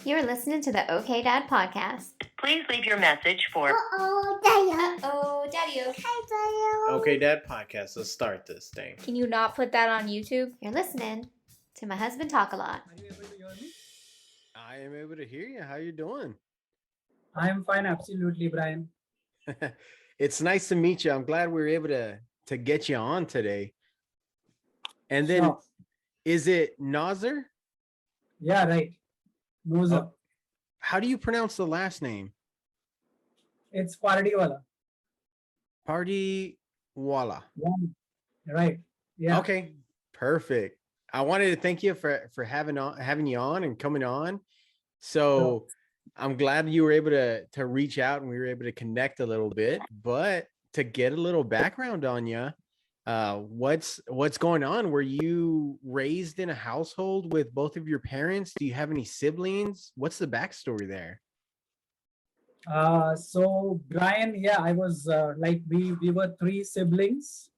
You're listening to the OK Dad podcast. Please leave your message for Daddy. Okay, Dad podcast. Let's start this thing. Can you not put that on YouTube? You're listening to my husband talk a lot. Are you able to hear me? I am able to hear you. How you doing? I am fine, absolutely, Brian. It's nice to meet you. I'm glad we were able to get you on today. And then, Sure. Is it Nozzer? Yeah, right. Nozzer. Oh. How do you pronounce the last name? It's Pardiwala. Pardiwala. Yeah. Right. Yeah. Okay, perfect. I wanted to thank you for having you on and coming on. So I'm glad you were able to reach out and we were able to connect a little bit. But to get a little background on you, what's going on? Were you raised in a household with both of your parents? Do you have any siblings? What's the backstory there? So Brian, yeah, I was we were three siblings,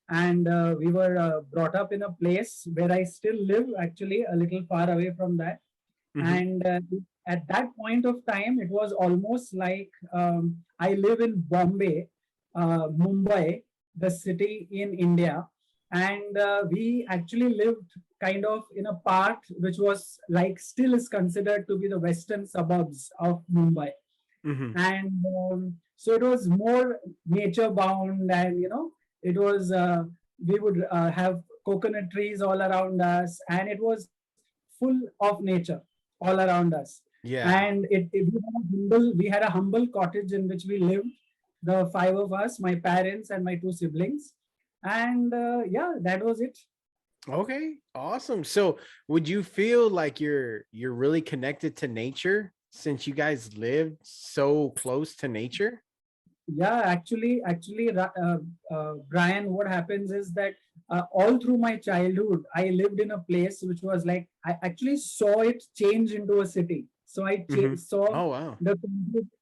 and we were brought up in a place where I still live, actually a little far away from that. Mhm. And at that point of time, it was almost like I live in Bombay, Mumbai, the city in India, and we actually lived kind of in a part which was like still is considered to be the western suburbs of Mumbai. Mhm. And so it was more nature bound, and it was we would have coconut trees all around us, and it was full of nature all around us. Yeah. And we had a humble cottage in which we lived, the five of us, my parents and my two siblings. And yeah, that was it. Okay, awesome. So would you feel like you're really connected to nature since you guys lived so close to nature? Yeah, actually, Brian, what happens is that all through my childhood, I lived in a place which was like, I actually saw it change into a city. So I Mhm. saw Oh, wow. the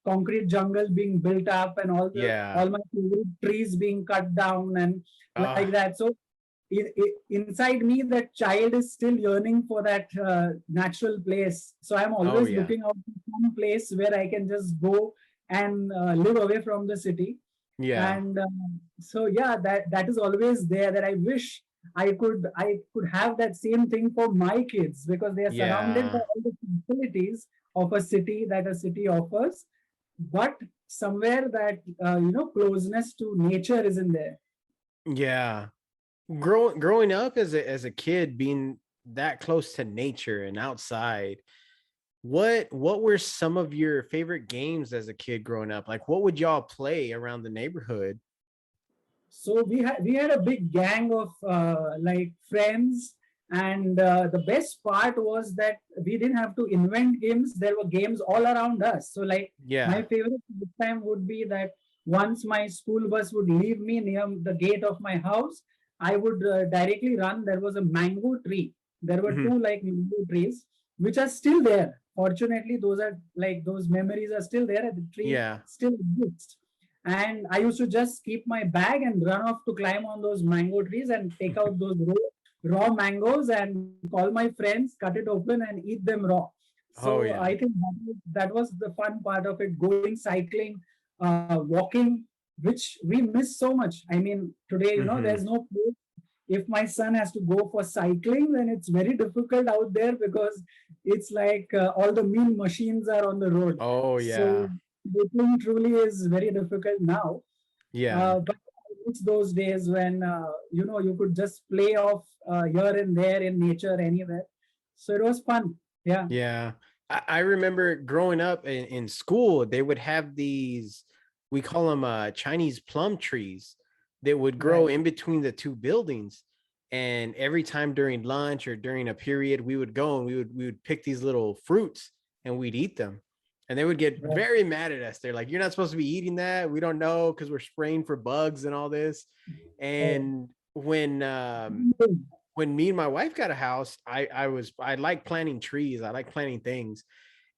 concrete jungle being built up, and all Yeah. all my favorite trees being cut down, and like Ah, that. So inside me, that child is still yearning for that natural place. So I'm oh, always yeah. looking out for some place where I can just go and live away from the city. Yeah. And so yeah, that is always there, that I wish I could have that same thing for my kids, because they are surrounded by Yeah. all the facilities of a city that a city offers, but somewhere that closeness to nature isn't there. Yeah. Growing up as a kid, being that close to nature and outside, what were some of your favorite games as a kid growing up? Like what would y'all play around the neighborhood? So we had a big gang of like friends, and the best part was that we didn't have to invent games. There were games all around us. So like my Yeah. favorite time would be that once my school bus would leave me near the gate of my house, I would directly run. There was a mango tree. There were Mhm. two like mango trees which are still there. Fortunately, those memories are still there, and the tree Yeah. still exists. And I used to just keep my bag and run off to climb on those mango trees and take out those raw mangoes and call my friends, cut it open and eat them raw. Oh, So yeah. I think that was the fun part of it, going cycling, walking, which we miss so much. I mean, today, Mhm. there's no place. If my son has to go for cycling, then it's very difficult out there, because it's like all the mean machines are on the road. Oh, So yeah. cycling truly is very difficult now. Yeah. But it's those days when you could just play off here and there in nature anywhere. So it was fun. Yeah. Yeah. I remember growing up in school, they would have these, we call them Chinese plum trees that would grow Right. in between the two buildings. And every time during lunch or during a period, we would go and we would pick these little fruits and we'd eat them. And they would get Right. very mad at us. They're like, "You're not supposed to be eating that. We don't know because we're spraying for bugs and all this." Oh. And when me and my wife got a house, I like planting trees. I like planting things.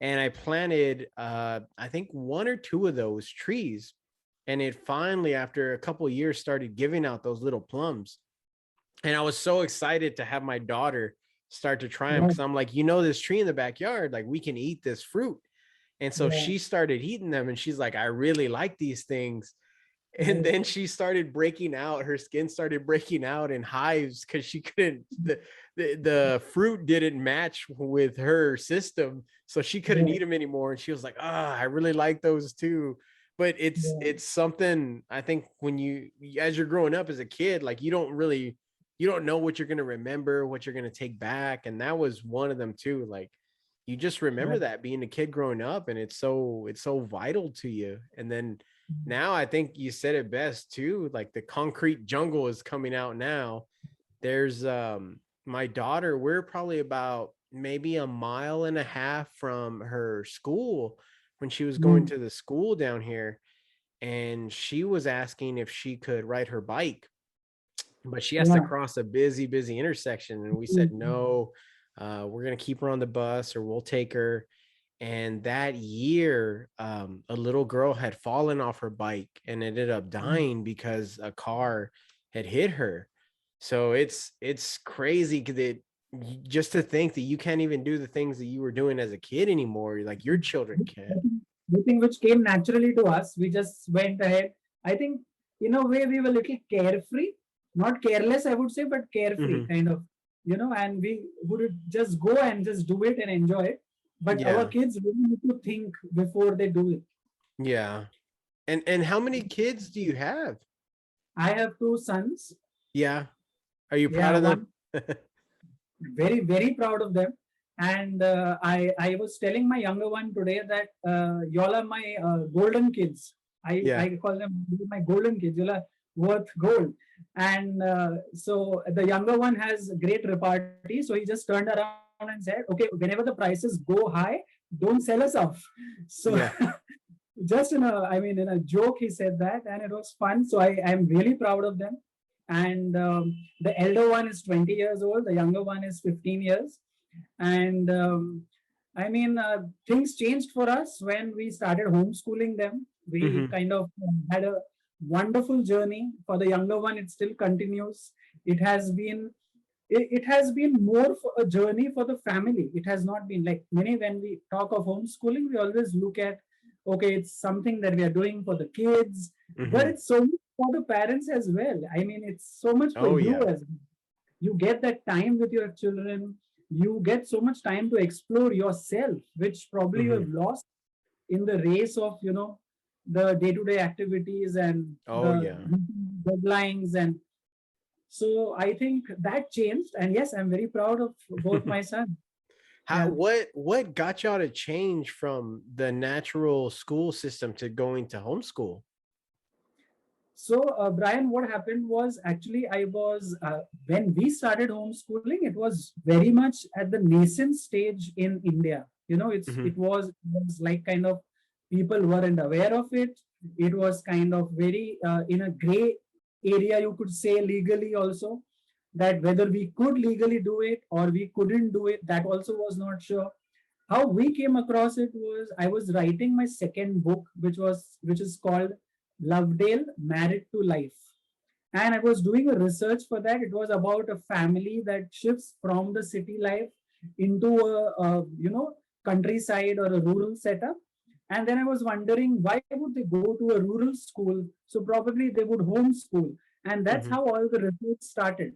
And I planted I think one or two of those trees. And it finally, after a couple of years, started giving out those little plums. And I was so excited to have my daughter start to try them, because I'm like, this tree in the backyard, like we can eat this fruit. And so she started eating them, and she's like, I really like these things. And then she started breaking out, her skin started breaking out in hives because she couldn't, the fruit didn't match with her system, so she couldn't eat them anymore. And she was like, I really like those too. But it's something, I think, when as you're growing up as a kid, like you don't know what you're going to remember, what you're going to take back. And that was one of them too. Like you just remember that being a kid growing up, and it's so vital to you. And then now I think you said it best too, like the concrete jungle is coming out now. There's my daughter, we're probably about maybe a mile and a half from her school when she was going to the school down here, and she was asking if she could ride her bike, but she has to cross a busy intersection. And we said, no, we're going to keep her on the bus, or we'll take her. And that year, a little girl had fallen off her bike and ended up dying because a car had hit her. So it's crazy, because just to think that you can't even do the things that you were doing as a kid anymore, like your children can. The thing which came naturally to us, we just went ahead. I think in a way we were a little carefree, not careless, I would say, but carefree kind of, and we would just go and just do it and enjoy it. But our kids really need to think before they do it. Yeah. And how many kids do you have? I have 2 sons. Yeah. Are you proud of them? Very, very proud of them. And I was telling my younger one today that y'all are my golden kids. I call them my golden kids. Y'all are worth gold. And so the younger one has great repartee. So he just turned around and said, okay, whenever the prices go high, don't sell us off. So just in a joke, he said that, and it was fun. So I'm really proud of them. And the elder one is 20 years old. The younger one is 15 years. And things changed for us when we started homeschooling them. We kind of had a wonderful journey. For the younger one, it still continues. It has been more for a journey for the family. It has not been like many, when we talk of homeschooling, we always look at, okay, it's something that we are doing for the kids, but it's so much for the parents as well. I mean, it's so much for you as well. You get that time with your children. You get so much time to explore yourself, which probably you have lost in the race of, the day-to-day activities and deadlines. And so I think that changed. And yes, I'm very proud of both my sons. What got y'all to change from the natural school system to going to homeschool? So, Brian, what happened was, actually, when we started homeschooling, it was very much at the nascent stage in India. It was like kind of, people weren't aware of it. It was kind of very in a gray area, you could say, legally also, that whether we could legally do it or we couldn't do it, that also was not sure. How we came across it was, I was writing my second book, which is called Lovedale, Married to Life. And I was doing a research for that. It was about a family that shifts from the city life into a countryside or a rural setup. And then I was wondering, why would they go to a rural school? So probably they would homeschool. And that's how all the research started.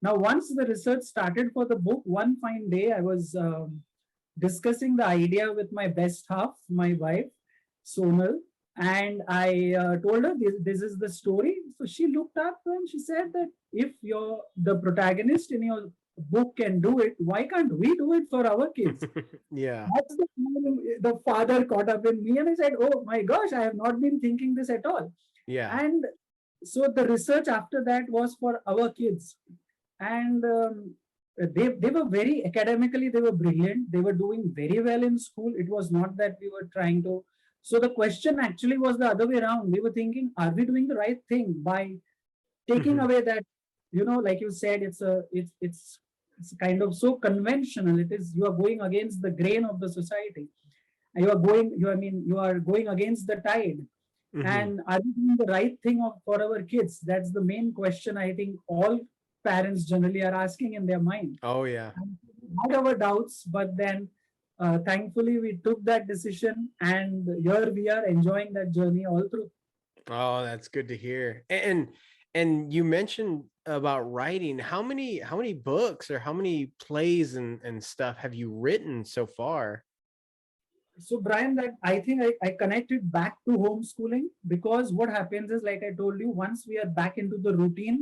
Now, once the research started for the book, one fine day, I was discussing the idea with my best half, my wife, Sonal. And I told her, this is the story. So she looked up and she said that if the protagonist in your book can do it, why can't we do it for our kids? That's the father caught up in me, and I said, oh my gosh, I have not been thinking this at all. And so the research after that was for our kids. And they were very academically, they were brilliant. They were doing very well in school. It was not that we were trying to. So the question actually was the other way around. We were thinking, are we doing the right thing by taking away that, like you said, it's kind of so conventional. You are going against the grain of the society. You are going against the tide. And are we doing the right thing for our kids? That's the main question I think all parents generally are asking in their mind. Oh yeah. And we had our doubts, but then thankfully we took that decision, and here we are enjoying that journey all through. Oh, that's good to hear. And you mentioned about writing. How many books or how many plays and stuff have you written so far? So Brian, that I think I connected back to homeschooling, because what happens is, like I told you, once we are back into the routine,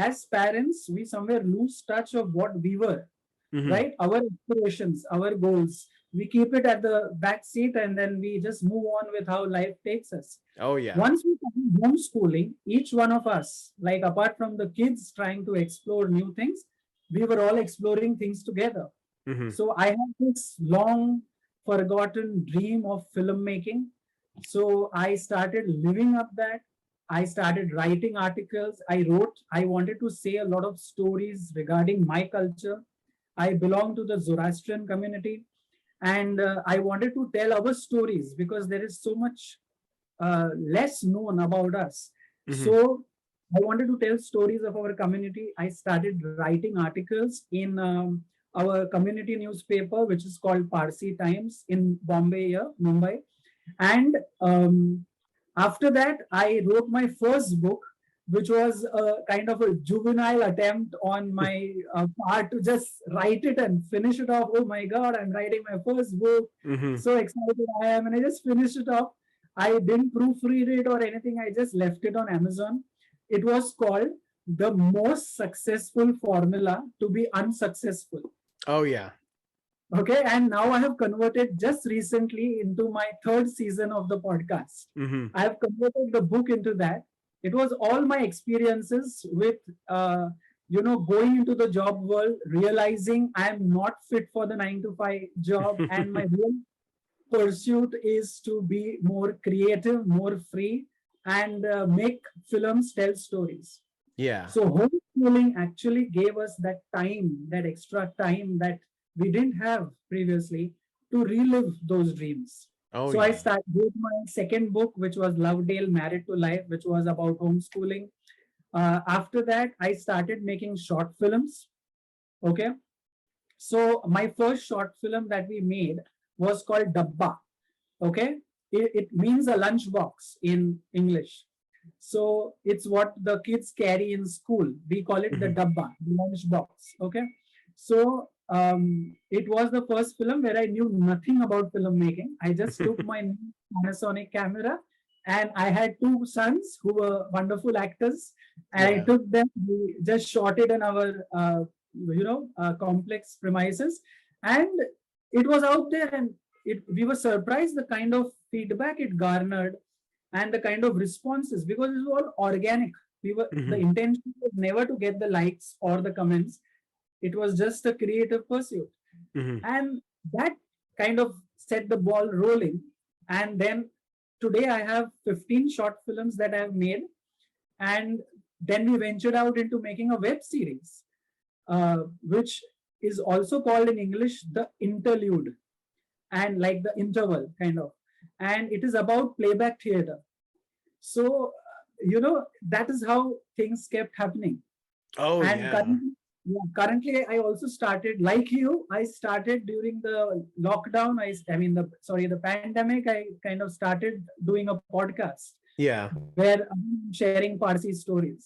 as parents, we somewhere lose touch of what we were, Mhm. right? Our aspirations, our goals, we keep it at the back seat, and then we just move on with how life takes us. Oh yeah. Once we started homeschooling, each one of us, like apart from the kids trying to explore new things, we were all exploring things together. Mhm. So I have this long forgotten dream of filmmaking. So I started living up that. I started writing articles. I wanted to say a lot of stories regarding my culture. I belong to the Zoroastrian community, and I wanted to tell our stories, because there is so much less known about us. Mhm. So I wanted to tell stories of our community. I started writing articles in our community newspaper, which is called Parsi Times in Bombay, here, Mumbai. And after that, I wrote my first book, which was a kind of a juvenile attempt on my part to just write it and finish it off. Oh my God, I'm writing my first book. Mhm. So excited I am. And I just finished it off. I didn't proofread it or anything. I just left it on Amazon. It was called The Most Successful Formula to Be Unsuccessful. Oh yeah. Okay. And now I have converted just recently into my third season of the podcast. Mhm. I have converted the book into that. It was all my experiences with, going into the job world, realizing I am not fit for the 9 to 5 job, and my real pursuit is to be more creative, more free, and make films, tell stories. Yeah. So homeschooling actually gave us that time, that extra time that we didn't have previously, to relive those dreams. Oh So I yeah. started with my second book, which was Lovedale Married to Life, which was about homeschooling. After that, I started making short films. Okay. So my first short film that we made was called Dabba. Okay. It means a lunchbox in English. So it's what the kids carry in school. We call it the Mhm. Dabba, the lunchbox. Okay. So it was the first film where I knew nothing about filmmaking. I just took my Panasonic camera, and I had two sons who were wonderful actors. And I Yeah. took them, we just shot it in our complex premises, and it was out there, and we were surprised the kind of feedback it garnered, and the kind of responses, because it was all organic. The Mhm. intention was never to get the likes or the comments. It was just a creative pursuit, Mhm. and that kind of set the ball rolling. And then today I have 15 short films that I have made, and then we ventured out into making a web series, which is also called in English the interlude, and like the interval kind of. And it is about playback theater. So, that is how things kept happening. Oh And yeah. currently, I also started, like you, I started during the lockdown. The pandemic, I kind of started doing a podcast Yeah. where I'm sharing Parsi stories.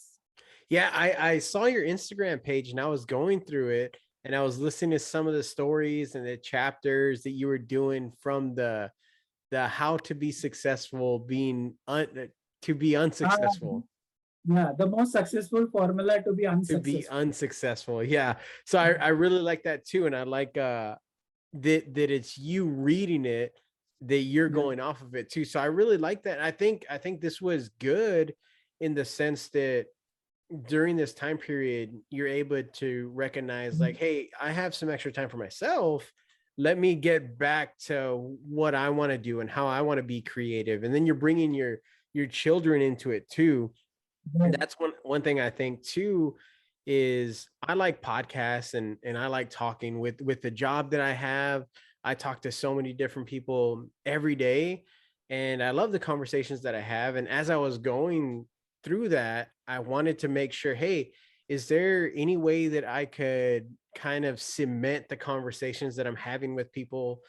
Yeah, I saw your Instagram page and I was going through it and I was listening to some of the stories and the chapters that you were doing from the how to be successful to be Uh, unsuccessful. yeah, the most successful formula to be To be unsuccessful. unsuccessful. Yeah. So I really like that too. And I like that it's you reading it, that you're Yeah. going off of it too. So I really like that. I think this was good in the sense that during this time period, you're able to recognize like, hey, I have some extra time for myself. Let me get back to what I want to do and how I want to be creative. And then you're bringing your children into it too. And Yeah. that's one thing I think too is I like podcasts and I like talking with the job that I have. I talk to so many different people every day and I love the conversations that I have. And as I was going through that, I wanted to make sure, hey, is there any way that I could kind of cement the conversations that I'm having with people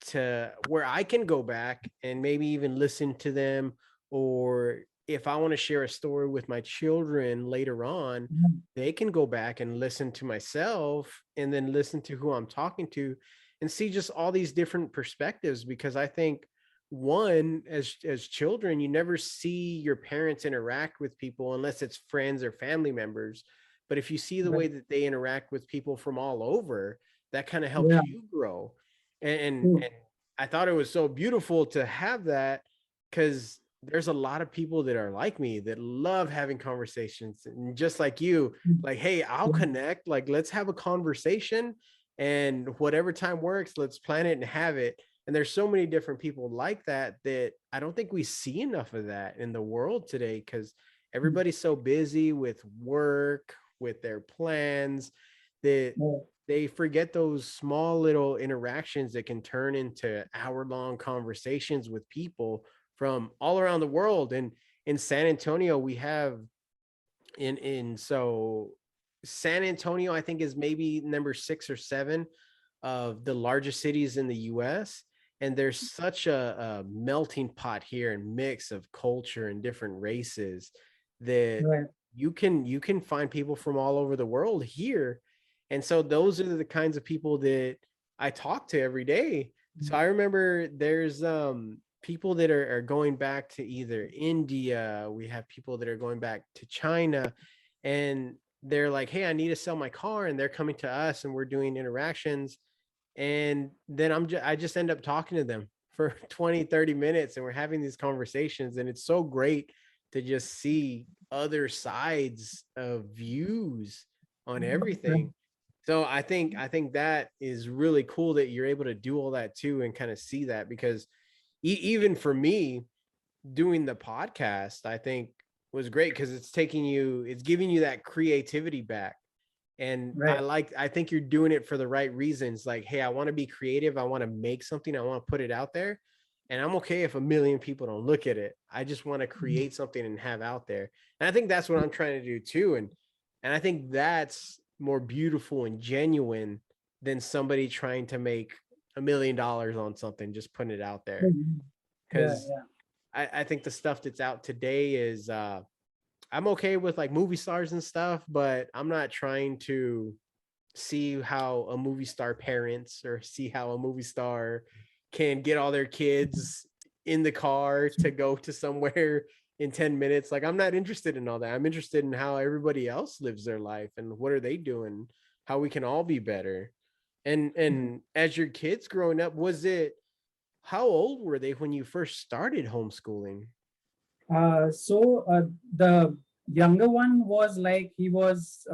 to where I can go back and maybe even listen to them, or if I want to share a story with my children later on, they can go back and listen to myself and then listen to who I'm talking to and see just all these different perspectives. Because I think one, as children, you never see your parents interact with people unless it's friends or family members. But if you see the way that they interact with people from all over, that kind of helps Yeah. you grow. True. And I thought it was so beautiful to have that, because there's a lot of people that are like me that love having conversations, and just like you, like, hey, I'll connect, like, let's have a conversation, and whatever time works, let's plan it and have it. And there's so many different people like that that I don't think we see enough of that in the world today, because everybody's so busy with work, with their plans, that Yeah. they forget those small little interactions that can turn into hour-long conversations with people from all around the world. And in San Antonio, we have in so San Antonio, I think, is maybe number 6 or 7 of the largest cities in the US. And there's such a melting pot here and mix of culture and different races that Right. you can find people from all over the world here. And so those are the kinds of people that I talk to every day. So I remember there's people that are going back to either India, we have people that are going back to China, and they're like, hey, I need to sell my car, and they're coming to us and we're doing interactions. And then I just end up talking to them for 20-30 minutes, and we're having these conversations, and it's so great to just see other sides of views on everything. So I think that is really cool that you're able to do all that too, and kind of see that, because even for me, doing the podcast, I think was great, because it's giving you that creativity back. And Right. I think you're doing it for the right reasons. Like, hey, I want to be creative. I want to make something. I want to put it out there. And I'm okay if a million people don't look at it. I just want to create something and have out there. And I think that's what I'm trying to do too. And I think that's more beautiful and genuine than somebody trying to make $1 million on something, just putting it out there. Yeah. Because Yeah. I think the stuff that's out today is I'm okay with like movie stars and stuff, but I'm not trying to see how a movie star parents, or see how a movie star can get all their kids in the car to go to somewhere in 10 minutes. Like, I'm not interested in all that. I'm interested in how everybody else lives their life and what are they doing, how we can all be better. And as your kids growing up, how old were they when you first started homeschooling? So the younger one was like, he was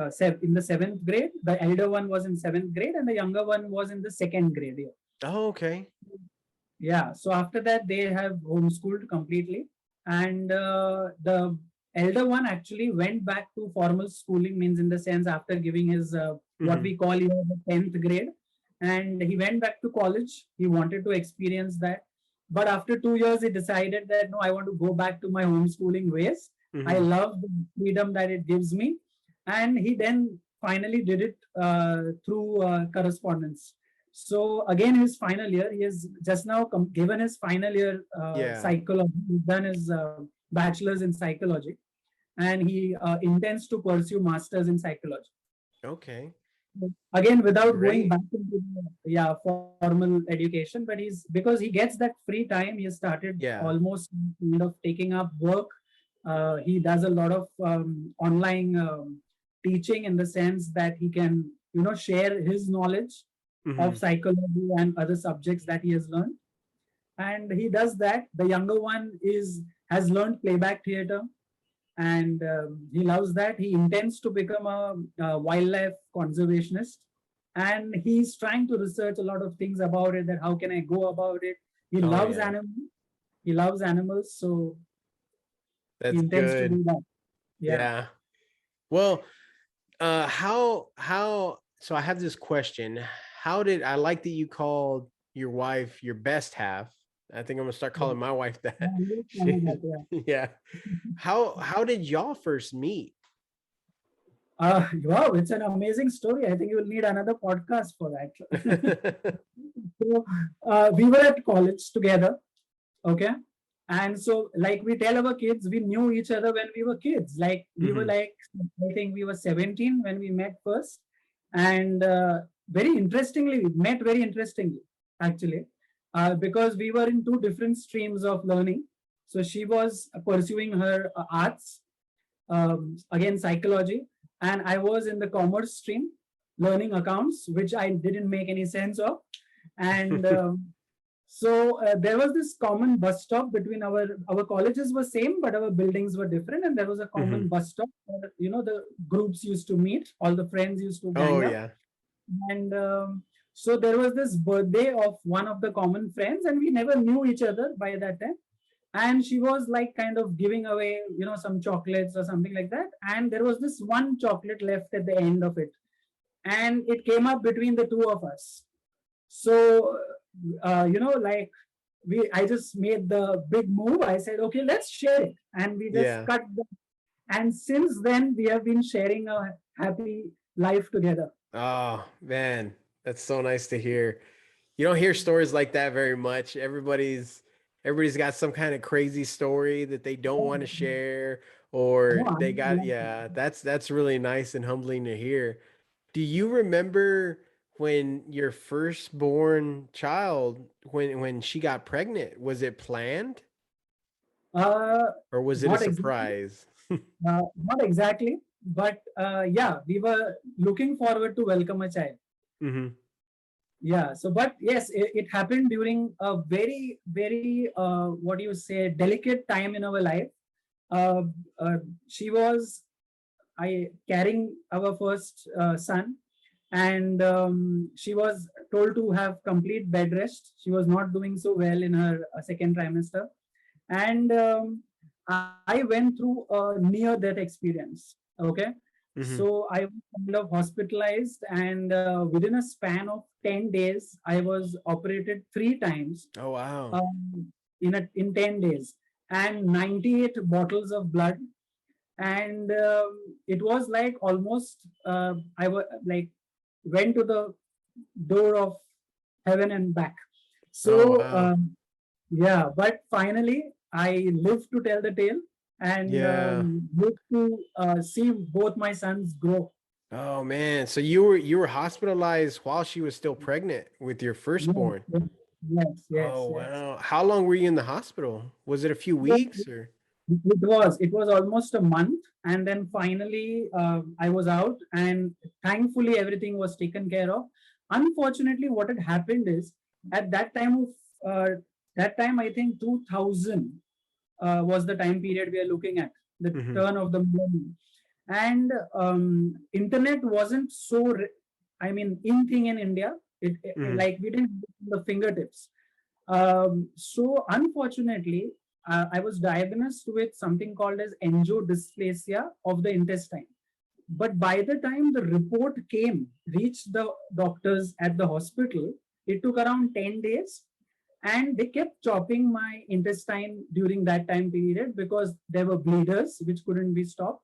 in the 7th grade. The elder one was in 7th grade, and the younger one was in the 2nd grade. Oh, okay. Yeah. So after that, they have homeschooled completely, and the elder one actually went back to formal schooling, means in the sense after giving his what Mhm. we call here the 10th grade, and he went back to college. He wanted to experience that, but after 2 years, he decided that no, I want to go back to my homeschooling ways. I Mhm. love the freedom that it gives me, and he then finally did it through correspondence. So again, his final year, he has just now given his final year Yeah. psychology. He's done his bachelor's in psychology, and he intends to pursue masters in psychology. Okay. Again, without going Great. back into formal education, but he's because he gets that free time, he has started Yeah. almost kind of taking up work. He does a lot of online teaching, in the sense that he can share his knowledge of Mhm. psychology and other subjects that he has learned, and he does that. The younger one has learned playback theater, and he loves that. He intends to become a wildlife conservationist, and he's trying to research a lot of things about it, that how can I go about it. He Oh loves yeah. animals. He loves animals, so he That's intends to good. do that. Yeah. Yeah. Well, how so I have this question. How did I like that you called your wife your best half? I think I'm gonna start calling my wife Yeah, that. he is funny She, that, yeah. yeah. How did y'all first meet? Wow, it's an amazing story. I think you will need another podcast for that. So, we were at college together. Okay. And so, like we tell our kids, we knew each other when we were kids. Like we were Mhm. like, I think we were 17 when we met first. And very interestingly, we met very interestingly, actually, because we were in two different streams of learning. So she was pursuing her arts, again, psychology. And I was in the commerce stream, learning accounts, which I didn't make any sense of. And so there was this common bus stop between our colleges were same, but our buildings were different, and there was a common Mhm. bus stop where, the groups used to meet, all the friends used to Oh gang up, yeah. and so there was this birthday of one of the common friends, and we never knew each other by that time. And she was like kind of giving away, some chocolates or something like that, and there was this one chocolate left at the end of it, and it came up between the two of us. So, like I just made the big move. I said, okay, let's share it. And we just Yeah. cut the, and since then we have been sharing a happy life together. Oh man, that's so nice to hear. You don't hear stories like that very much. Everybody's got some kind of crazy story that they don't want to share, No, or they I'm got, yeah, that's really nice and humbling to hear. Do you remember when your firstborn child, when she got pregnant, was it planned uh, or was it a not exactly, surprise? not exactly, but yeah, we were looking forward to welcome a child. Hmm. Yeah. So, but yes, it happened during a very, very, what do you say, delicate time in our life. Uh, she was I carrying our first son, and she was told to have complete bed rest. She was not doing so well in her second trimester, and I went through a near-death experience. Okay, Hmm. so I was kind of hospitalized, and within a span of 10 days, I was operated 3 times, Oh wow. in 10 days, and 98 bottles of blood, and it was like almost I was like went to the door of heaven and back. Oh So wow. yeah, but finally I lived to tell the tale, and Yeah. lived to see both my sons grow. Oh man. So you were hospitalized while she was still pregnant with your Yes, firstborn. yes, yes, Oh yes, yes. wow. How long were you in the hospital? Was it a few weeks or? It was almost a month, and then finally I was out, and thankfully everything was taken care of. Unfortunately, what had happened is at that time, I think 2000 was the time period we are looking at, the Mhm. turn of the millennium, and internet wasn't so I mean in thing in India. Mhm. Like we didn't have the fingertips. So unfortunately, I was diagnosed with something called as angiodysplasia of the intestine. But by the time the report reached the doctors at the hospital, it took around 10 days. And they kept chopping my intestine during that time period because there were bleeders which couldn't be stopped.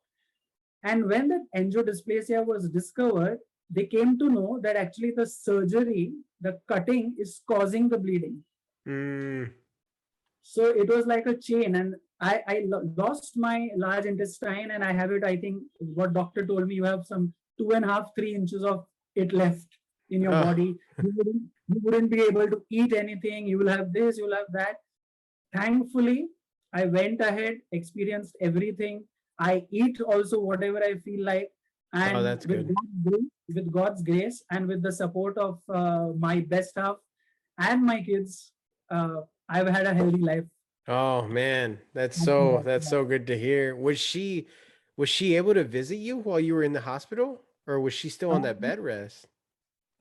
And when the angiodysplasia was discovered, they came to know that actually the surgery, the cutting, is causing the bleeding. Mm. So it was like a chain, and I lost my large intestine, and I have it. I think what doctor told me, you have some 2.5, 3 inches of it left in your Oh. body. You wouldn't be able to eat anything. You will have this, you will have that. Thankfully, I went ahead, experienced everything. I eat also whatever I feel like, Oh, and that's good. With God's grace, and with the support of my best half and my kids, I've had a healthy life. Oh man, that's After so that. that's Yeah. so good to hear. Was she able to visit you while you were in the hospital, or was she still on that Um, bed rest?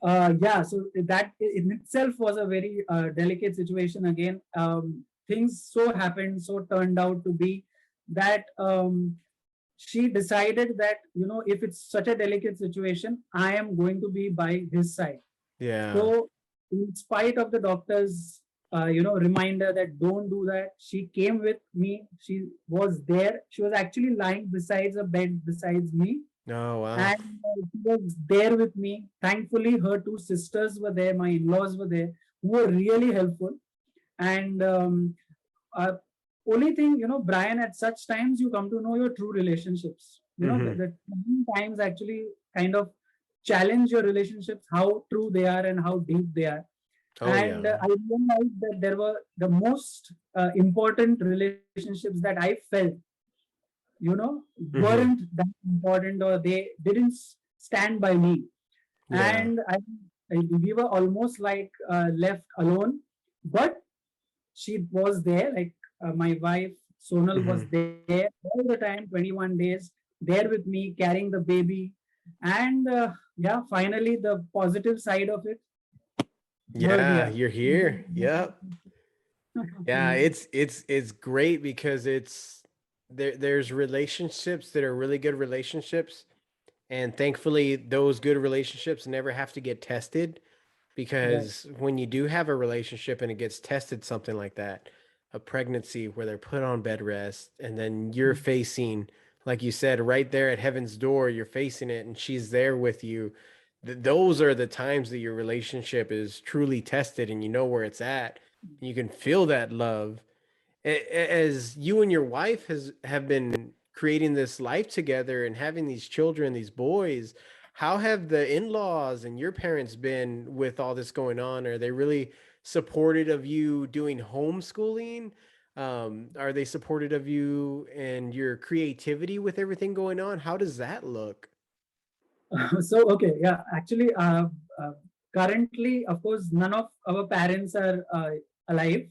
yeah, so that in itself was a very delicate situation. Again, things so happened, so turned out to be that she decided that, if it's such a delicate situation, I am going to be by his side. Yeah. So, in spite of the doctor's, reminder that don't do that, she came with me. She was there. She was actually lying besides a bed besides me, Oh, wow. And she was there with me. Thankfully, her two sisters were there, my in-laws were there, who were really helpful. And uh, only thing, Brian, at such times you come to know your true relationships. Hmm. The times actually kind of challenge your relationships, how true they are and how deep they are. Oh, And yeah. I realized that there were the most important relationships that I felt, Hmm. weren't that important, or they didn't stand by me. Yeah. And we were almost like left alone, but she was there, like my wife Sonal was Hmm. there all the time, 21 days, there with me, carrying the baby. And yeah, finally, the positive side of it, we're Yeah, here. you're here. Yep. Yeah, it's great because there's relationships that are really good relationships, and thankfully those good relationships never have to get tested, Right. because when you do have a relationship and it gets tested, something like that, a pregnancy where they're put on bed rest, and then you're facing, like you said, right there at heaven's door, you're facing it and she's there with you. Those are the times that your relationship is truly tested and you know where it's at. You can feel that love. As you and your wife have been creating this life together and having these children, these boys, how have the in-laws and your parents been with all this going on? Are they really supportive of you doing homeschooling? Are they supportive of you and your creativity with everything going on? How does that look? So okay, yeah, actually, uh, currently, of course, none of our parents are alive.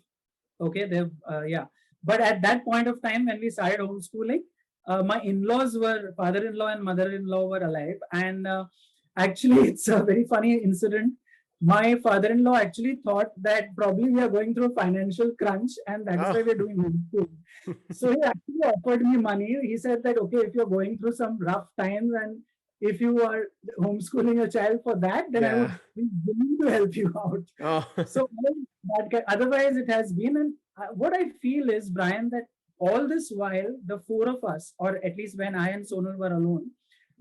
Okay, they've yeah, but at that point of time when we started homeschooling, my in-laws were, father-in-law and mother-in-law were alive. And actually, it's a very funny incident. My father-in-law actually thought that probably we are going through a financial crunch, and that is Oh, why we're doing homeschooling. So he actually offered me money. He said that, okay, if you're going through some rough times and if you are homeschooling your child for that, then I yeah. would be willing to help you out. Oh, So otherwise, it has been. And what I feel is, Brian, that all this while, the four of us, or at least when I and Sonal were alone,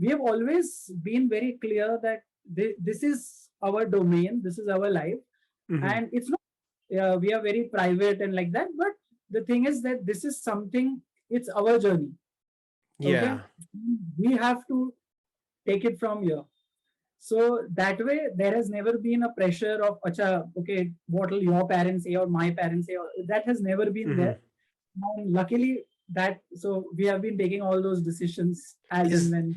we have always been very clear that this is our domain, this is our life, mhm. and it's not. We are very private and like that, but the thing is that this is something. It's our journey. Okay, Yeah. we have to take it from here. So that way, there has never been a pressure of, Acha, okay, what will your parents say or my parents say? That has never been Mhm. there. And luckily, so we have been taking all those decisions as and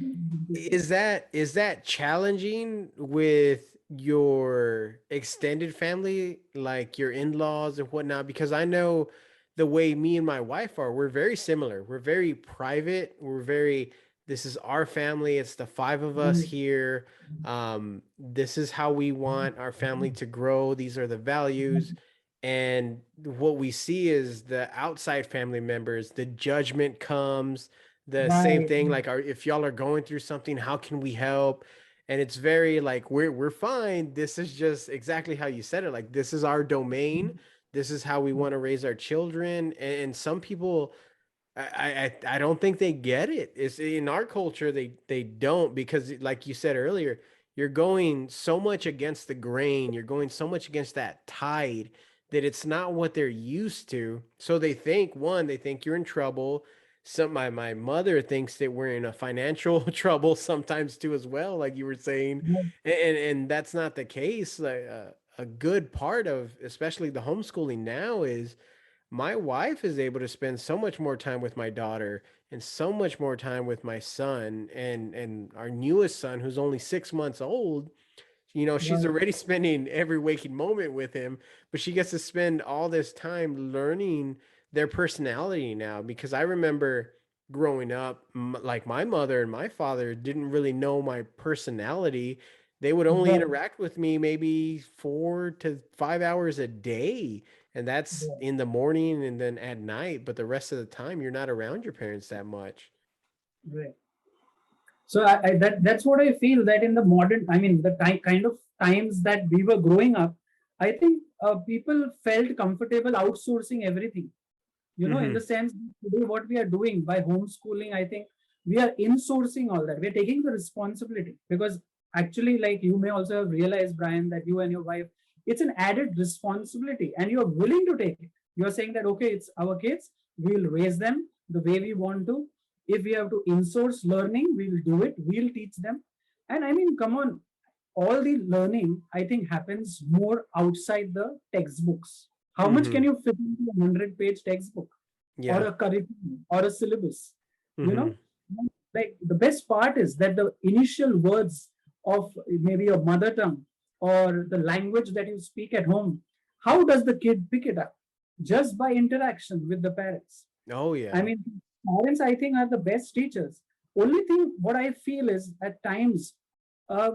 Is when. is that challenging with your extended family, like your in-laws and whatnot? Because I know the way me and my wife are, we're very similar. We're very private. This is our family. It's the five of us here. This is how we want our family to grow. These are the values. And what we see is the outside family members, the judgment comes, the same Right. thing, like, if y'all are going through something, how can we help? And it's very like, we're fine, this is just exactly how you said it, like, this is our domain, this is how we want to raise our children. And some people, I don't think they get it. It's in our culture, they don't, because like you said earlier, you're going so much against the grain, you're going so much against that tide, that it's not what they're used to. So they think, one, they think you're in trouble. My mother thinks that we're in a financial trouble sometimes too as well, like you were saying. And that's not the case. Like, a good part of especially the homeschooling now is my wife is able to spend so much more time with my daughter and so much more time with my son, and our newest son, who's only 6 months old. She's Right. already spending every waking moment with him, but she gets to spend all this time learning their personality now. Because I remember growing up, like, my mother and my father didn't really know my personality. They would only Right. interact with me maybe 4 to 5 hours a day, and that's Right. in the morning and then at night. But the rest of the time, you're not around your parents that much. Right. So that's what I feel, that in the modern, I mean, the kind of times that we were growing up, I think people felt comfortable outsourcing everything. In the Hmm. sense, today what we are doing by homeschooling, I think we are insourcing all that. We're taking the responsibility because actually, like you may also have realized, Brian, that you and your wife, it's an added responsibility and you're willing to take it. You're saying that, okay, it's our kids, we'll raise them the way we want to. If we have to insource learning, we'll do it, we'll teach them. And I mean, come on, all the learning, I think, happens more outside the textbooks. How much can you fit into a 100-page textbook or Yeah. a curriculum or a syllabus? You know, Mhm. like the best part is that the initial words of maybe your mother tongue or the language that you speak at home, how does the kid pick it up? Just by interaction with the parents. Oh I yeah. mean, parents, I think, are the best teachers. Only thing what I feel is at times, uh,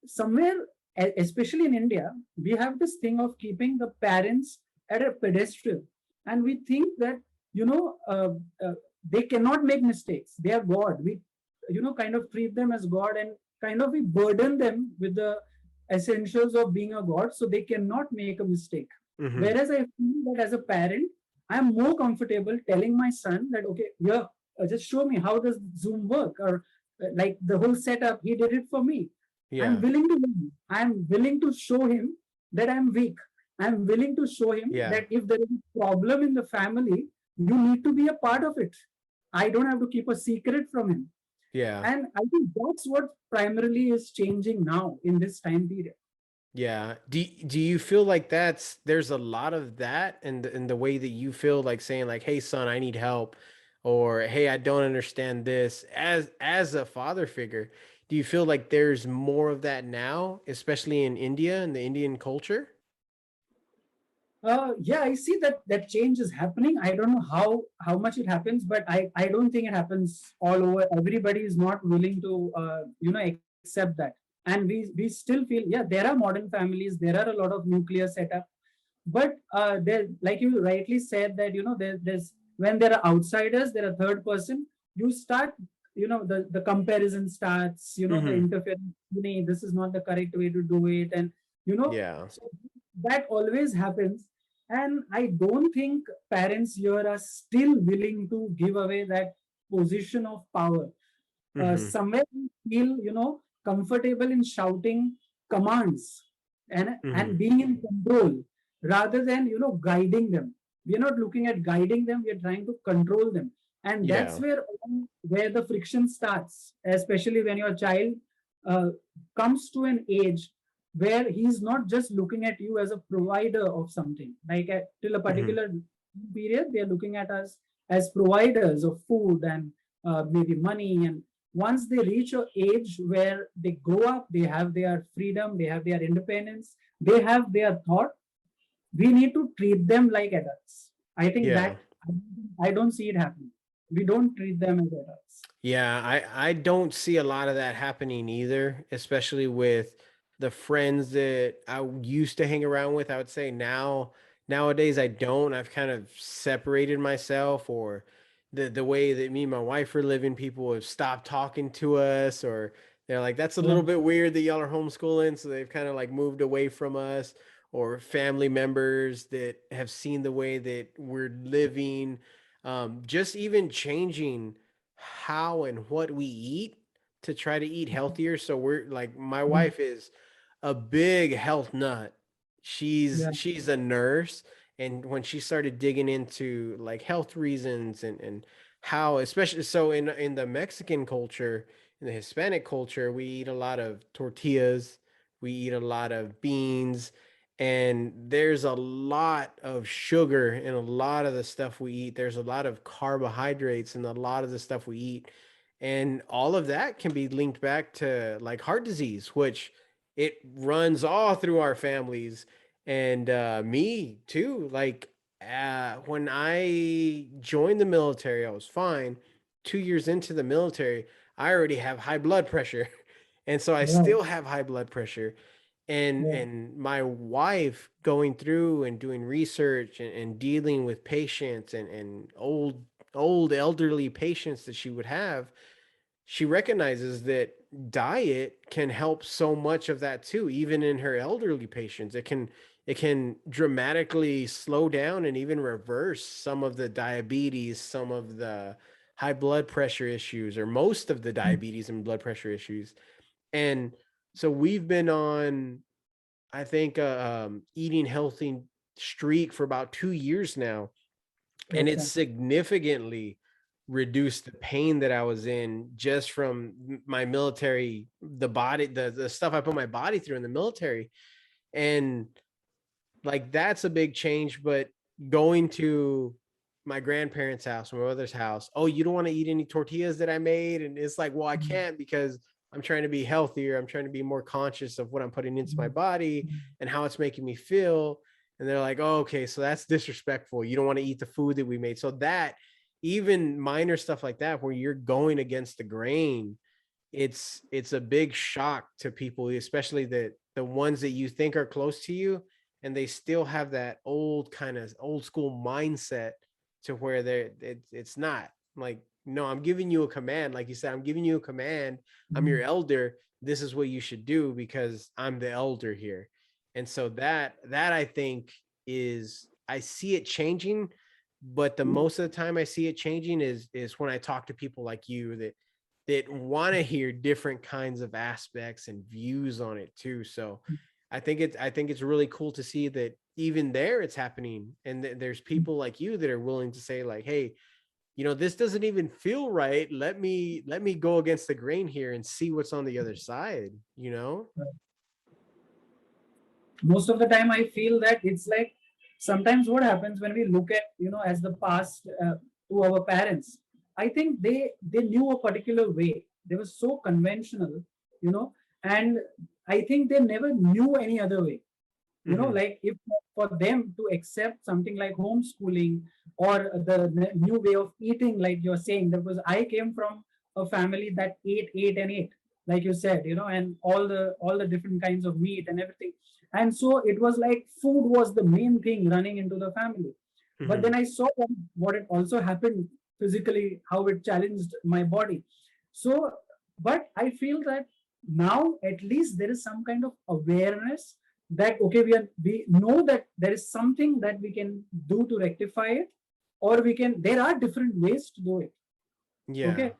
somewhere, especially in India, we have this thing of keeping the parents at a pedestal, and we think that you know they cannot make mistakes. They are God. We kind of treat them as God, and kind of we burden them with the essentials of being a God, so they cannot make a mistake. Mhm. Whereas I feel that as a parent, I am more comfortable telling my son that okay, yeah, just show me how does Zoom work, or like the whole setup. He did it for me. I'm Yeah. willing to learn. I'm willing to show him that I'm weak. I'm willing to show him Yeah. that if there is a problem in the family, you need to be a part of it. I don't have to keep a secret from him. Yeah. And I think that's what primarily is changing now in this time period. Yeah. Do you feel like there's a lot of that in the way that you feel like saying like, "Hey son, I need help," or "Hey, I don't understand this." As a father figure, do you feel like there's more of that now, especially in India and the Indian culture? Yeah, I see that that change is happening. I don't know how much it happens, but I don't think it happens all over. Everybody is not willing to accept that, and we still feel yeah there are modern families, there are a lot of nuclear setup, but there like you rightly said that there's when there are outsiders, there are third person. You start the comparison starts. The Mhm. interference. "Nee, this is not the correct way to do it," and Yeah. so that always happens. And I don't think parents here are still willing to give away that position of power. Mhm. Somewhere we feel comfortable in shouting commands and Mhm. being in control rather than guiding them. We are not looking at guiding them, we are trying to control them. And that's Yeah. where the friction starts, especially when your child uh, comes to an age where he's not just looking at you as a provider of something. Like till a Mhm. particular period, they're looking at us as providers of food and maybe money. And once they reach an age where they grow up, they have their freedom, they have their independence, they have their thought, we need to treat them like adults. I think Yeah. that I don't see it happening. We don't treat them as adults. Yeah, I don't see a lot of that happening either, especially with the friends that I used to hang around with. I would say nowadays I don't. I've kind of separated myself, or the way that me and my wife are living, people have stopped talking to us, or they're like, that's a Yeah. little bit weird that y'all are homeschooling, so they've kind of like moved away from us, or family members that have seen the way that we're living, just even changing how and what we eat to try to eat healthier. So we're like, my wife is a big health nut. She's Yeah. she's a nurse, and when she started digging into like health reasons and how, especially so in the Mexican culture, in the Hispanic culture, we eat a lot of tortillas, we eat a lot of beans, and there's a lot of sugar in a lot of the stuff we eat. There's a lot of carbohydrates in a lot of the stuff we eat, and all of that can be linked back to like heart disease, which it runs all through our families. And me too, like when I joined the military, I was fine. 2 years into the military, I already have high blood pressure. And so I Yeah. still have high blood pressure, Yeah. and my wife going through and doing research and dealing with patients and old elderly patients that she would have, she recognizes that diet can help so much of that too, even in her elderly patients. It can dramatically slow down and even reverse some of the diabetes, some of the high blood pressure issues, or most of the diabetes and blood pressure issues. And so we've been on, I think, eating healthy streak for about 2 years now. And it's Okay. significantly reduced the pain that I was in just from my military, the body, the stuff I put my body through in the military. And like, that's a big change. But going to my grandparents' house, my mother's house, oh, you don't want to eat any tortillas that I made? And it's like, well, I can't, because I'm trying to be healthier. I'm trying to be more conscious of what I'm putting into my body and how it's making me feel. And they're like, oh, okay, so that's disrespectful. You don't want to eat the food that we made. So that, even minor stuff like that, where you're going against the grain, it's a big shock to people, especially the ones that you think are close to you, and they still have that old kind of old school mindset, to where it's not like, no, I'm giving you a command. Like you said, I'm giving you a command. I'm your elder. This is what you should do because I'm the elder here. And so that I think is, I see it changing, but the most of the time I see it changing is when I talk to people like you that want to hear different kinds of aspects and views on it too. So I think it's really cool to see that even there it's happening, and there's people like you that are willing to say like, hey, this doesn't even feel right. Let me go against the grain here and see what's on the other side. Most of the time I feel that it's like, sometimes what happens when we look at, as the past, to our parents, I think they knew a particular way. They were so conventional, you know and I think they never knew any other way. Like, if for them to accept something like homeschooling, or the new way of eating, like you're saying, that was, I came from a family that ate and ate, like you said, and all the different kinds of meat and everything. And so it was like food was the main thing running into the family. But then I saw what it also happened physically, how it challenged my body. So, but I feel that now at least there is some kind of awareness that, okay, we know that there is something that we can do to rectify it, or there are different ways to do it. Yeah. Okay.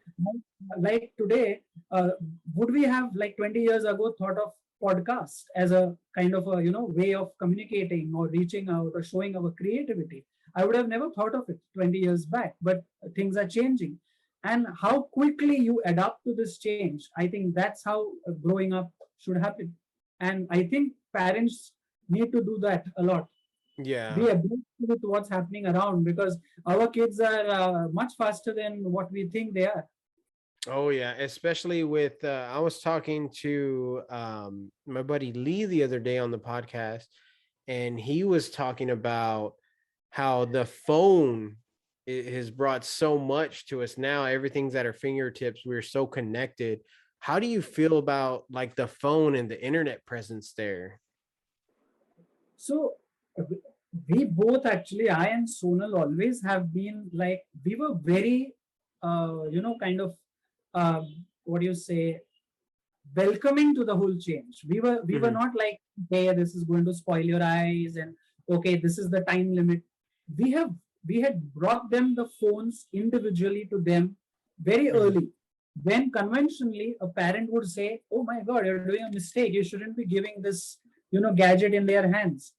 Like today, would we have, like 20 years ago, thought of podcast as a kind of a way of communicating or reaching out or showing our creativity? I would have never thought of it 20 years back, but things are changing. And how quickly you adapt to this change, I think that's how growing up should happen. And I think parents need to do that a lot. Yeah. Be abreast with what's happening around, because our kids are much faster than what we think they are. Oh yeah, especially with I was talking to my buddy Lee the other day on the podcast, and he was talking about how the phone has brought so much to us now. Everything's at our fingertips. We're so connected. How do you feel about like the phone and the internet presence there? So we both, actually, I and Sonal, always have been like, we were very, kind of, what do you say, welcoming to the whole change. We were not like, hey, this is going to spoil your eyes, and okay, this is the time limit. We had brought them the phones individually to them very early. When conventionally a parent would say, oh my God, you're doing a mistake, you shouldn't be giving this gadget in their hands.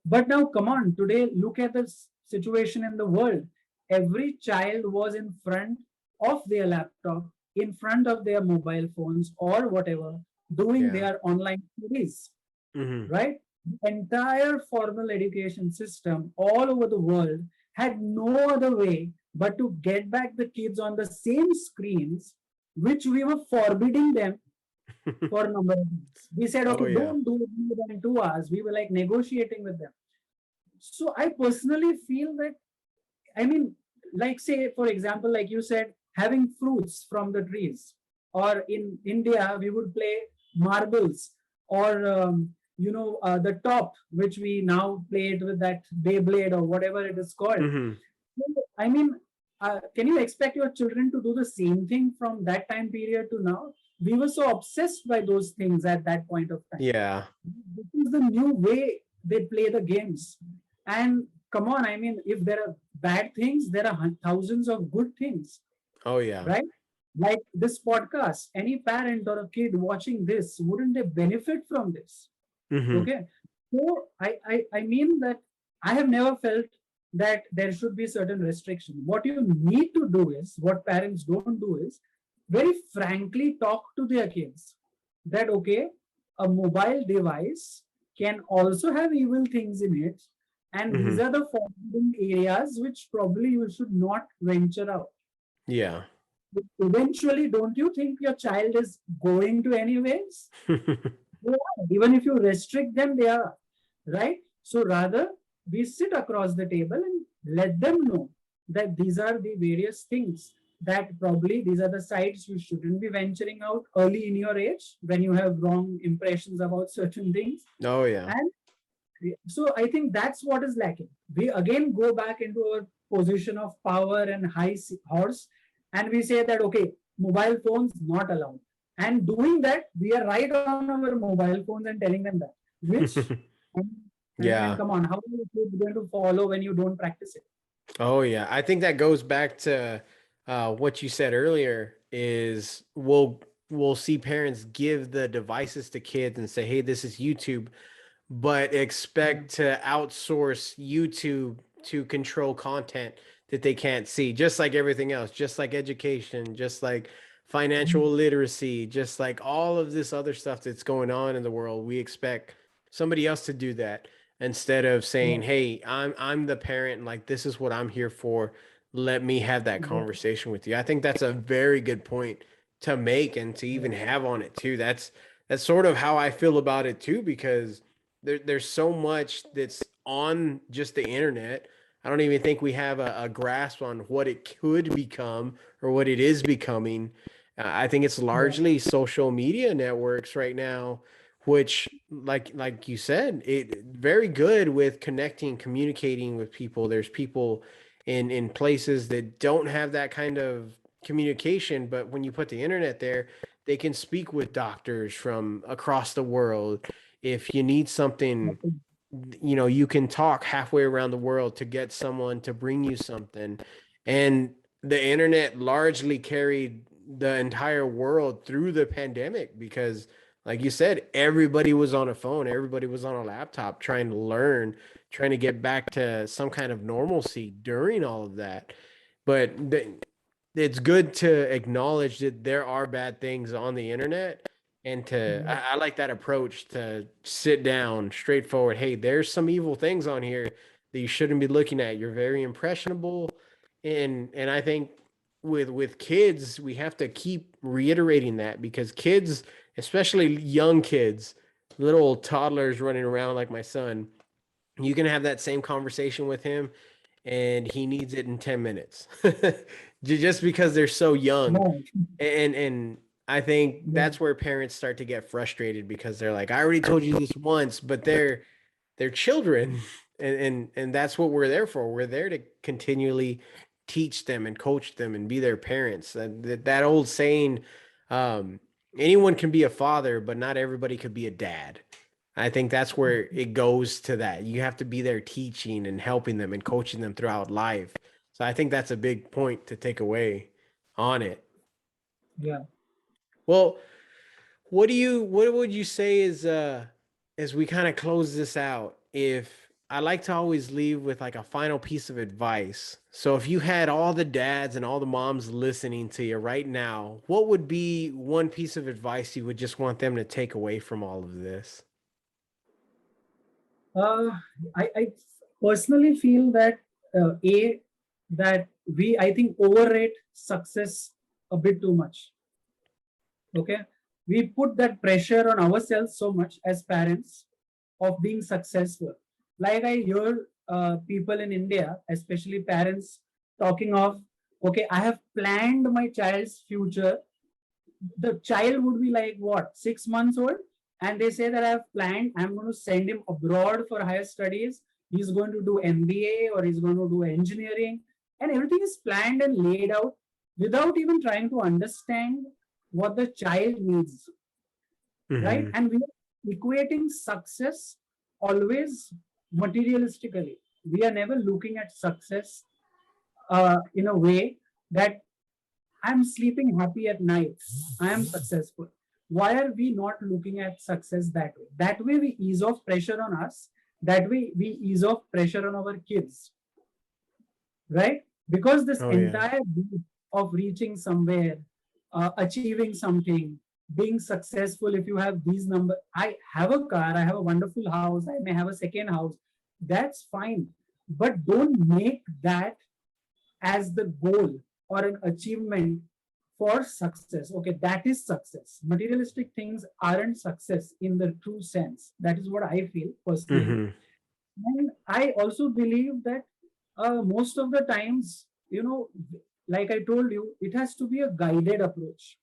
But now, come on, today, look at the situation in the world. Every child was in front of their laptop, in front of their mobile phones or whatever, doing their online studies, right? The entire formal education system all over the world had no other way but to get back the kids on the same screens, which we were forbidding them for a number of months. We said, okay, don't do it more than 2 hours. We were like negotiating with them. So I personally feel that, I mean, like, say, for example, like you said, having fruits from the trees, or in India, we would play marbles, or, the top, which we now play it with that Beyblade or whatever it is called. I mean, can you expect your children to do the same thing from that time period to now? We were so obsessed by those things at that point of time. Yeah. This is the new way they play the games. And come on, I mean, if there are bad things, there are thousands of good things. Oh yeah. right? Like this podcast, any parent or a kid watching this, wouldn't they benefit from this? Hmm. Okay. So I mean that I have never felt that there should be certain restriction. What you need to do is, what parents don't do is, very frankly talk to their kids that, okay, a mobile device can also have evil things in it. And these Hmm. are the forbidden areas which probably you should not venture out. Yeah. Eventually, don't you think your child is going to anyways? They are. Even if you restrict them, they are, right? So rather, we sit across the table and let them know that these are the various things, that probably these are the sites you shouldn't be venturing out early in your age when you have wrong impressions about certain things. Oh yeah. And so I think that's what is lacking. We again go back into our position of power and high horse, and we say that, okay, mobile phones not allowed. And doing that, we are right on our mobile phones and telling them that. Which, and, and Yeah. come on, how are you going to follow when you don't practice it? Oh yeah. I think that goes back to what you said earlier is we'll see parents give the devices to kids and say, hey, this is YouTube, but expect to outsource YouTube to control content that they can't see, just like everything else, just like education, just like financial literacy, just like all of this other stuff that's going on in the world. We expect somebody else to do that instead of saying, Yeah. "Hey, I'm the parent, and like this is what I'm here for. Let me have that Yeah. conversation with you." I think that's a very good point to make and to even have on it too. That's sort of how I feel about it too, because there's so much that's on just the internet. I don't even think we have a grasp on what it could become or what it is becoming. I think it's Yeah. largely social media networks right now, which, like you said, it very good with connecting, communicating with people. There's people in places that don't have that kind of communication, but when you put the internet there, they can speak with doctors from across the world. If you need something, you can talk halfway around the world to get someone to bring you something. And the internet largely carried the entire world through the pandemic because, like you said, everybody was on a phone, everybody was on a laptop trying to learn, trying to get back to some kind of normalcy during all of that. But it's good to acknowledge that there are bad things on the internet, and I like that approach to sit down straightforward. Hey, there's some evil things on here that you shouldn't be looking at. You're very impressionable. And I think with kids, we have to keep reiterating that because kids, especially young kids, little toddlers running around like my son, you can have that same conversation with him and he needs it in 10 minutes just because they're so young. Right. And I think Yeah. that's where parents start to get frustrated because they're like, I already told you this once, but they're children. And that's what we're there for. We're there to continually teach them and coach them and be their parents. That old saying, um, anyone can be a father, but not everybody could be a dad. I think that's where it goes to that. You have to be there teaching and helping them and coaching them throughout life. So I think that's a big point to take away on it. Yeah. Well, what would you say is as we kind of close this out, if I like to always leave with like a final piece of advice. So if you had all the dads and all the moms listening to you right now, what would be one piece of advice you would just want them to take away from all of this? Uh, I personally feel that that we, I think, overrate success a bit too much. Okay, we put that pressure on ourselves so much as parents of being successful. Like I hear people in India, especially parents, talking of, okay, I have planned my child's future. The child would be like what, 6 months old, and they say that I have planned, I'm going to send him abroad for higher studies. He's going to do MBA or he's going to do engineering, and everything is planned and laid out without even trying to understand what the child needs, right? Hmm. And we are equating success always materialistically. We are never looking at success in a way that I'm sleeping happy at night, I am successful. Why are we not looking at success that way? That way we ease off pressure on us. That way we ease off pressure on our kids, right? Because this Oh yeah. entire route of reaching somewhere, achieving something, being successful, if you have these numbers, I have a car, I have a wonderful house, I may have a second house, that's fine. But don't make that as the goal or an achievement for success. Okay, that is success. Materialistic things aren't success in the true sense. That is what I feel personally. Hmm. And I also believe that most of the times, like I told you, it has to be a guided approach.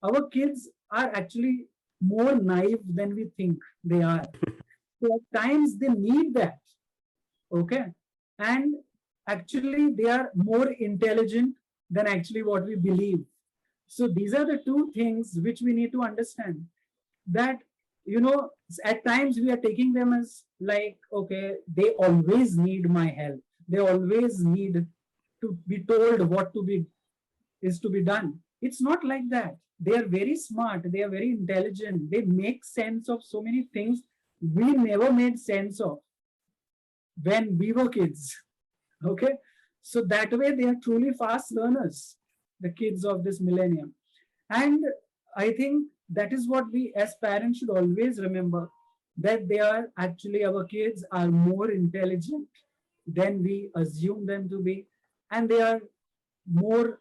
Our kids are actually more naive than we think they are. So at times they need that. Okay. And actually, they are more intelligent than actually what we believe. So these are the two things which we need to understand, that at times we are taking them as like, okay, they always need my help, they always need to be told what to be is to be done. It's not like that. They are very smart, they are very intelligent, they make sense of so many things we never made sense of when we were kids. Okay, so that way they are truly fast learners, the kids of this millennium. And I think that is what we as parents should always remember, that they are actually, our kids are more intelligent than we assume them to be. And they are more,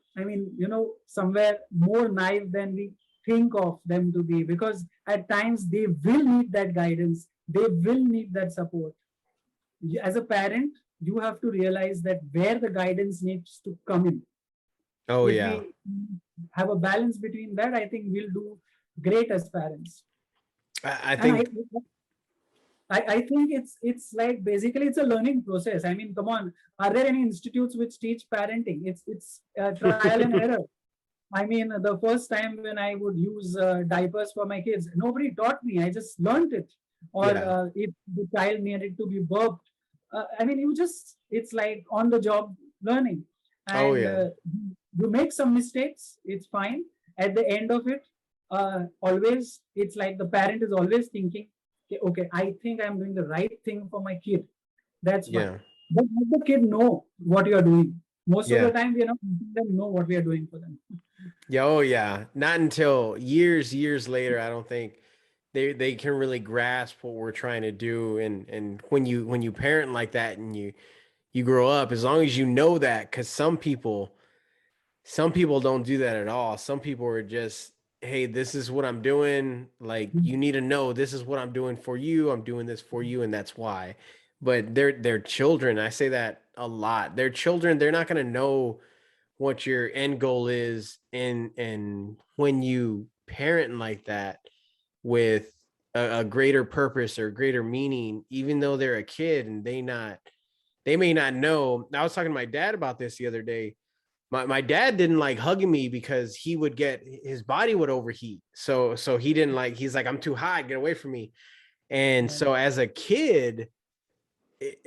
somewhere more naive than we think of them to be, because at times they will need that guidance, they will need that support. As a parent, you have to realize that where the guidance needs to come in. Oh If yeah. we have a balance between that, I think we'll do great as parents. I And think I think it's like basically it's a learning process. I mean, come on, are there any institutes which teach parenting? It's trial and error. I mean, the first time when I would use diapers for my kids, nobody taught me. I just learned it. Or yeah. if the child needed to be burped, I mean, it's like on the job learning. Oh And yeah. you make some mistakes, it's fine. At the end of it, always, it's like the parent is always thinking, okay, I think I'm doing the right thing for my kid. That's fine. Yeah. But let the kid know what you are doing. Most of the Yeah. time, we are not letting them know what we are doing for them. Yeah. Oh yeah. Not until years later, I don't think they can really grasp what we're trying to do. And when you parent like that and you grow up, as long as you know that, because some people don't do that at all. Some people are just, hey, this is what I'm doing. Like, you need to know this is what I'm doing for you. I'm doing this for you, and that's why. But they're children. I say that a lot. They're children. They're not gonna know what your end goal is. And when you parent like that with a greater purpose or greater meaning, even though they're a kid and they may not know. I was talking to my dad about this the other day. My dad didn't like hugging me because he would get, his body would overheat. So he didn't like, he's like, I'm too hot, get away from me. And so as a kid,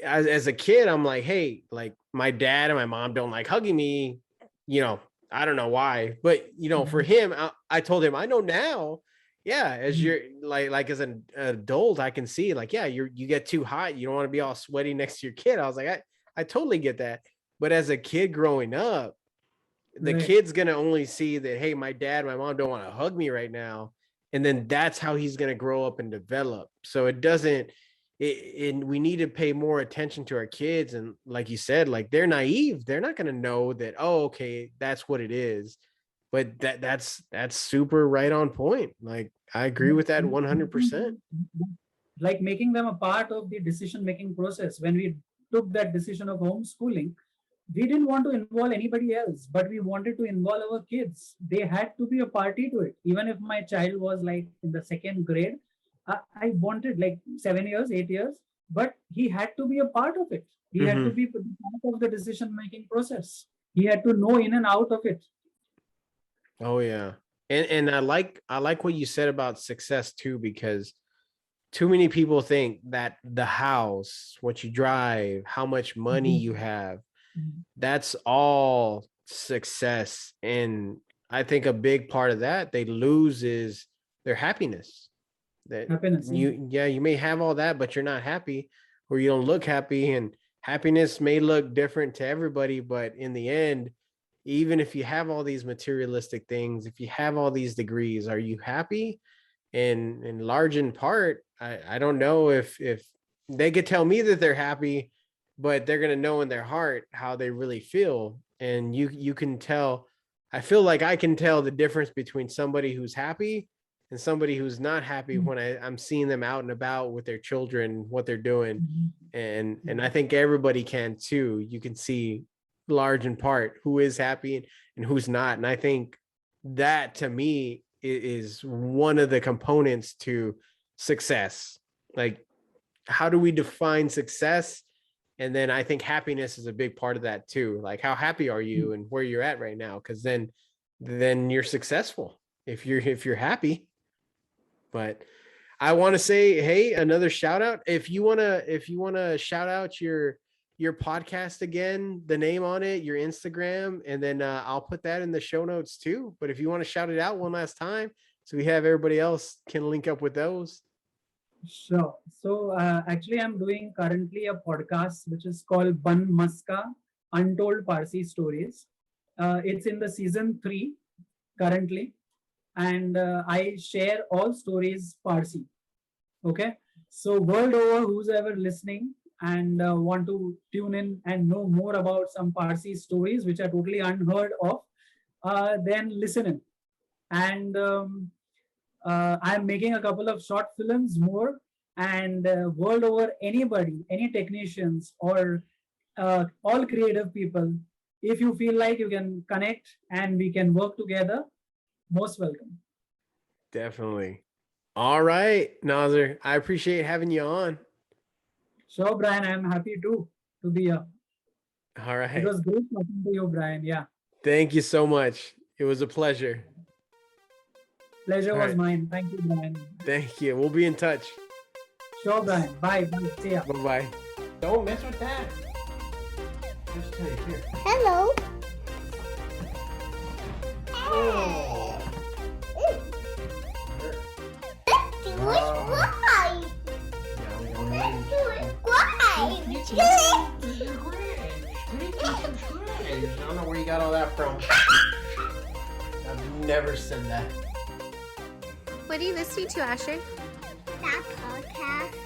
as a kid, I'm like, hey, like my dad and my mom don't like hugging me. You know, I don't know why, but for him, I told him, I know now. Yeah, as you're like as an adult, I can see like, yeah, you get too hot, you don't want to be all sweaty next to your kid. I was like, I totally get that. But as a kid growing up, the Right. kid's gonna only see that, hey, my dad, my mom don't want to hug me right now, and then that's how he's gonna grow up and develop. So it doesn't. And we need to pay more attention to our kids, and like you said, like they're naive, they're not gonna know that, oh, okay, that's what it is. But that's super right on point. Like I agree with that 100%. Like making them a part of the decision making process. When we took that decision of homeschooling, we didn't want to involve anybody else, but we wanted to involve our kids. They had to be a party to it. Even if my child was like in the second grade, I wanted like 7 years, 8 years, but he had to be a part of it. He had to Hmm. be part of the decision making process. He had to know in and out of it. Oh yeah. And I like what you said about success too, because too many people think that the house, what you drive, how much money you have, that's all success, and I think a big part of that they lose is their happiness. That Happiness. you may have all that, but you're not happy, or you don't look happy, and happiness may look different to everybody, but in the end, even if you have all these materialistic things, if you have all these degrees, are you happy? And in large in part, I don't know if they could tell me that they're happy, but they're gonna know in their heart how they really feel. And you can tell, I feel like I can tell the difference between somebody who's happy and somebody who's not happy when I'm seeing them out and about with their children, what they're doing. And I think everybody can too. You can see large in part who is happy and who's not. And I think that to me is one of the components to success. Like, how do we define success? And then I think happiness is a big part of that too. Like, how happy are you and where you're at right now? Because then you're successful if you're happy. But I want to say, hey, another shout out. If you wanna shout out your podcast again, the name on it, your Instagram, and then I'll put that in the show notes too. But if you want to shout it out one last time, so we have everybody else can link up with those. Sure. So actually, I'm doing currently a podcast which is called Ban Maska Untold Parsi Stories. It's in the season 3 currently, and I share all stories Parsi. Okay. So world over, who's ever listening and want to tune in and know more about some Parsi stories which are totally unheard of, then listen in. And I'm making a couple of short films more, and world over, anybody, any technicians or all creative people, if you feel like you can connect and we can work together, most welcome. Definitely. All right, Nozzer, I appreciate having you on. Sure, Brian, I'm happy to be here. All right. It was great talking to you, Brian. Yeah. Thank you so much. It was a pleasure. Pleasure All was right. mine. Thank you, Brian. Thank you. We'll be in touch. Sure, Brian. Bye. Bye. See ya. Bye-bye. Don't mess with that. Just take here. Hello. Oh. I don't know where you got all that from. I've never said that. What are you listening to, Asher? That podcast.